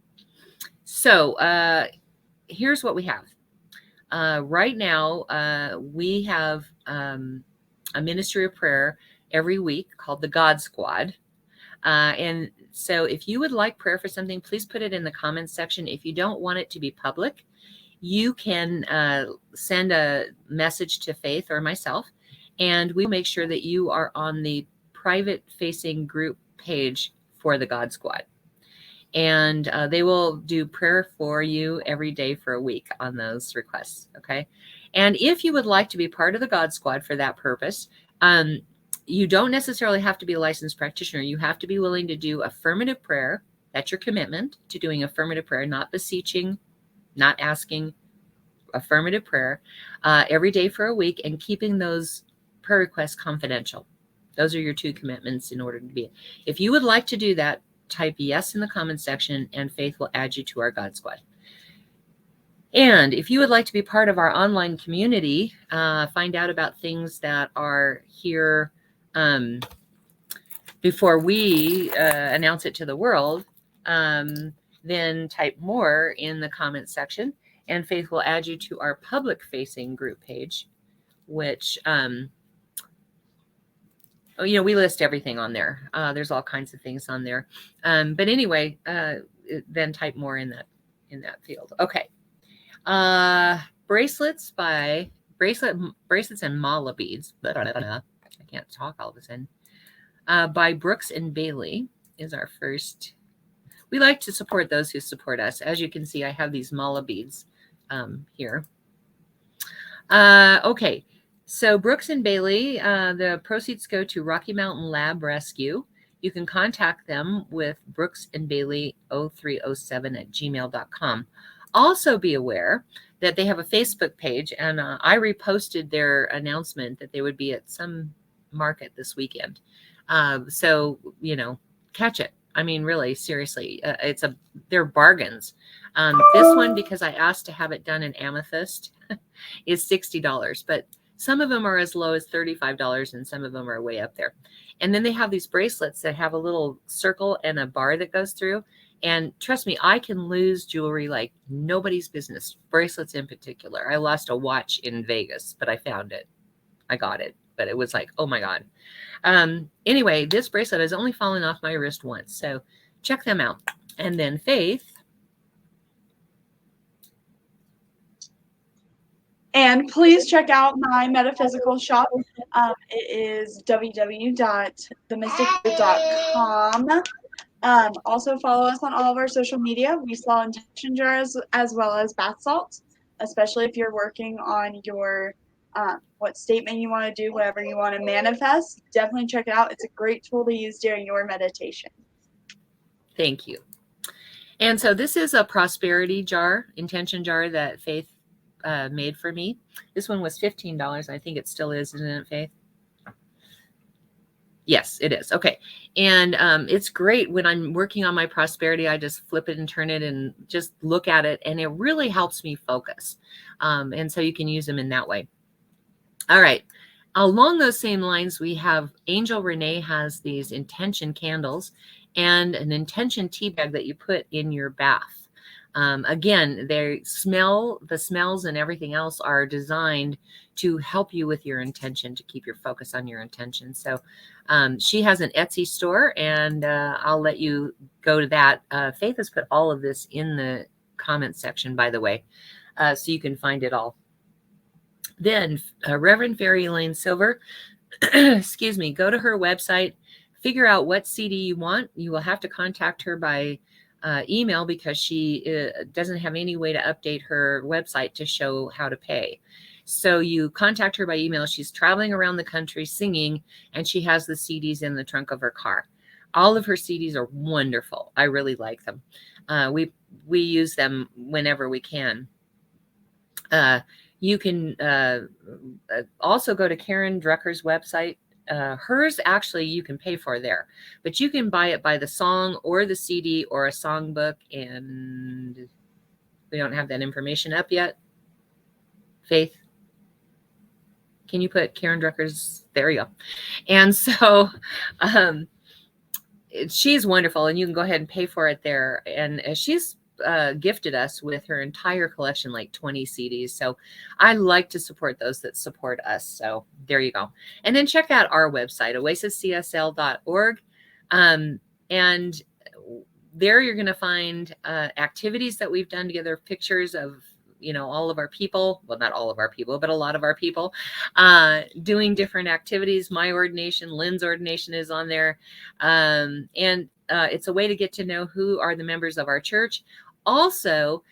So here's what we have. Right now, we have a ministry of prayer every week called the God Squad. And so if you would like prayer for something, please put it in the comments section. If you don't want it to be public, you can send a message to Faith or myself, and we'll make sure that you are on the private facing group page for the God Squad. And they will do prayer for you every day for a week on those requests. Okay. And if you would like to be part of the God Squad for that purpose, you don't necessarily have to be a licensed practitioner. You have to be willing to do affirmative prayer. That's your commitment to doing affirmative prayer, not beseeching, not asking, affirmative prayer every day for a week, and keeping those prayer requests confidential. Those are your two commitments in order to be. If you would like to do that, type yes in the comment section and Faith will add you to our God Squad. And if you would like to be part of our online community, find out about things that are here before we announce it to the world, then type more in the comment section and Faith will add you to our public facing group page, which, we list everything on there. There's all kinds of things on there. But anyway, then type more in that field. Okay. Bracelets and mala beads. I can't talk all of a sudden. By Brooks and Bailey is our first. We like to support those who support us. As you can see, I have these mala beads here. Okay. So Brooks and Bailey, the proceeds go to Rocky Mountain Lab Rescue. You can contact them with brooksandbailey0307@gmail.com. Also be aware that they have a Facebook page, and I reposted their announcement that they would be at some market this weekend. So, catch it. I mean, really, seriously, they're bargains. This one, because I asked to have it done in amethyst, is $60, but some of them are as low as $35 and some of them are way up there. And then they have these bracelets that have a little circle and a bar that goes through. And trust me, I can lose jewelry like nobody's business, bracelets in particular. I lost a watch in Vegas, but I found it. I got it, but it was like, oh my God. Anyway, this bracelet has only fallen off my wrist once. So check them out. And then Faith. And please check out my metaphysical shop. It is www.themysticgroup.com. Also follow us on all of our social media. We sell intention jars as well as bath salts, especially if you're working on your what statement you want to do, whatever you want to manifest. Definitely check it out. It's a great tool to use during your meditation. Thank you. And so this is a prosperity jar, intention jar that Faith made for me. This one was $15. I think it still is, isn't it, Faith? Yes, it is. Okay. And it's great when I'm working on my prosperity. I just flip it and turn it and just look at it. And it really helps me focus. And so you can use them in that way. All right. Along those same lines, we have Angel Renee has these intention candles and an intention tea bag that you put in your bath. Again, the smells and everything else are designed to help you with your intention, to keep your focus on your intention. So she has an Etsy store, and I'll let you go to that. Faith has put all of this in the comment section, by the way, so you can find it all. Then Reverend Fairy Elaine Silver, excuse me, go to her website, figure out what CD you want. You will have to contact her by email because she doesn't have any way to update her website to show how to pay. So you contact her by email. She's traveling around the country singing, and she has the CDs in the trunk of her car. All of her CDs are wonderful. I really like them. We use them whenever we can. You can also go to Karen Drucker's website. Hers actually you can pay for there, but you can buy it by the song or the CD or a songbook, and we don't have that information up yet. Faith, can you put Karen Drucker's? There you go. And so she's wonderful, and you can go ahead and pay for it there. And she's gifted us with her entire collection, like 20 CDs. So I like to support those that support us. So there you go. And then check out our website, oasiscsl.org. And there you're going to find activities that we've done together, pictures of, all of our people, well, not all of our people, but a lot of our people doing different activities. My ordination, Lynn's ordination is on there. And it's a way to get to know who are the members of our church. Also,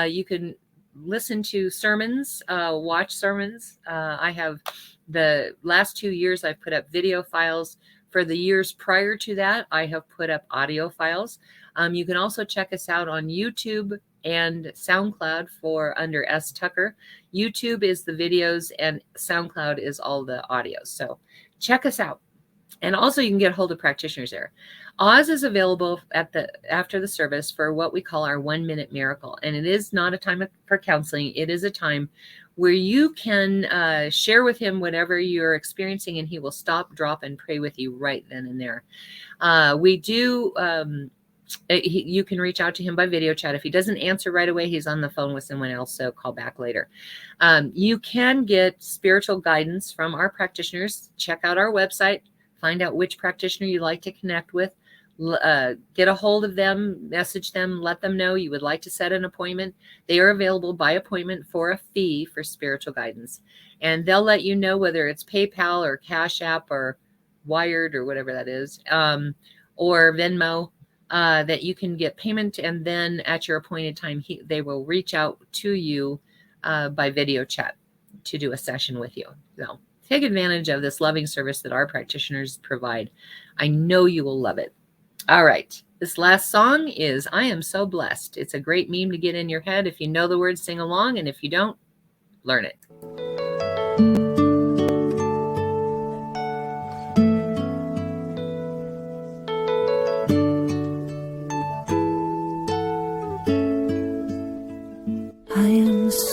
you can listen to sermons, watch sermons. I have the last 2 years, I've put up video files. For the years prior to that, I have put up audio files. You can also check us out on YouTube and SoundCloud under S. Tucker. YouTube is the videos and SoundCloud is all the audios. So check us out. And also you can get a hold of practitioners there. Oz is available after the service for what we call our 1-minute miracle. And it is not a time for counseling. It is a time where you can share with him whatever you're experiencing, and he will stop, drop, and pray with you right then and there. We do... you can reach out to him by video chat. If he doesn't answer right away, he's on the phone with someone else, so call back later. You can get spiritual guidance from our practitioners. Check out our website, find out which practitioner you'd like to connect with, get a hold of them, message them, let them know you would like to set an appointment. They are available by appointment for a fee for spiritual guidance, and they'll let you know whether it's PayPal or Cash App or Wired or whatever that is, or Venmo. That you can get payment, and then at your appointed time, they will reach out to you by video chat to do a session with you. So take advantage of this loving service that our practitioners provide. I know you will love it. All right. This last song is I Am So Blessed. It's a great meme to get in your head. If you know the words, sing along. And if you don't, learn it.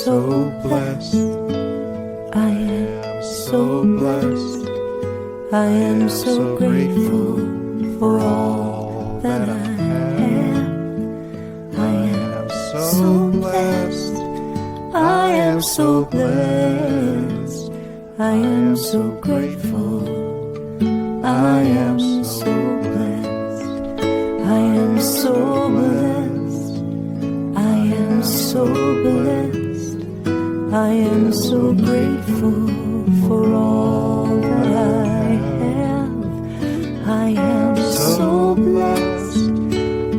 So blessed, I am so blessed, I am so grateful for all that I have. I am so blessed, I am so blessed, I am so grateful, I am so blessed, I am so blessed, I am so blessed. I am so grateful for all that I have. I am so blessed.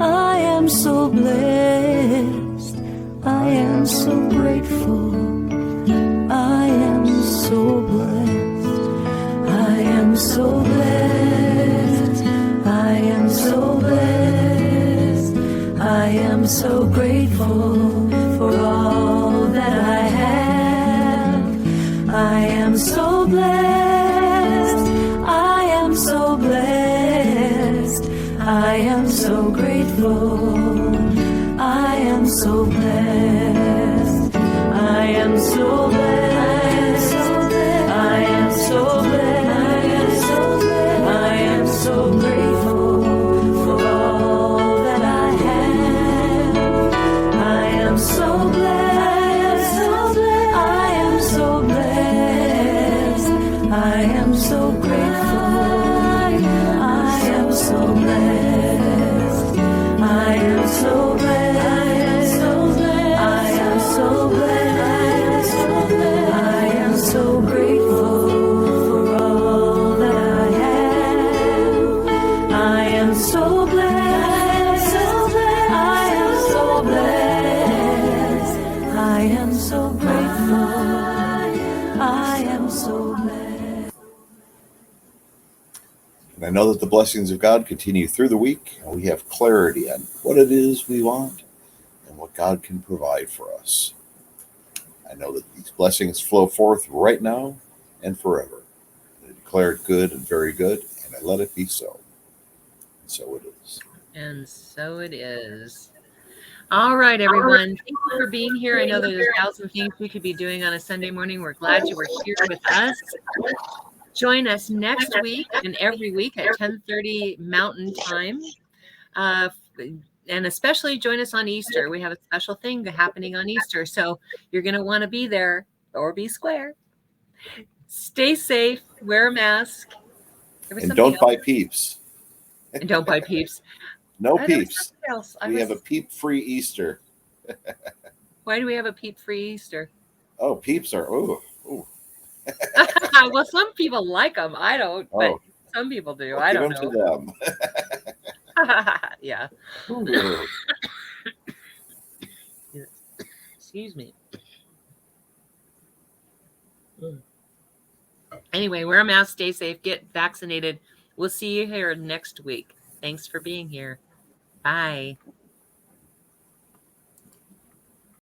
I am so blessed. I am so grateful. I am so blessed. I am so blessed. I am so blessed. I am so grateful for all that I have. I am so blessed, I am so blessed, I am so grateful, I am so blessed, I am so blessed, I am so blessed, I am so grateful for all that I have. I am so blessed. I am so grateful, I am so blessed, I am so blessed, I am so blessed, I am so grateful for all that I have. I am so blessed, I am so blessed, I am so grateful. And I know that the blessings of God continue through the week, and we have clarity on what it is we want and what God can provide for us. I know that these blessings flow forth right now and forever. I declare it good and very good, and I let it be so. And so it is. And so it is. All right, everyone. Thank you for being here. I know there's 1,000 things we could be doing on a Sunday morning. We're glad you were here with us. Join us next week and every week at 10:30 Mountain Time. And especially join us on Easter. We have a special thing happening on Easter. So you're going to want to be there or be square. Stay safe. Wear a mask. And don't buy Peeps. And don't buy Peeps. No Peeps. We have a peep-free Easter. Why do we have a peep-free Easter? Oh, Peeps are, ooh. Well, some people like them. I don't, but some people do. I don't know. Give them to them. Yeah. Excuse me. Anyway, wear a mask, stay safe, get vaccinated. We'll see you here next week. Thanks for being here. Bye.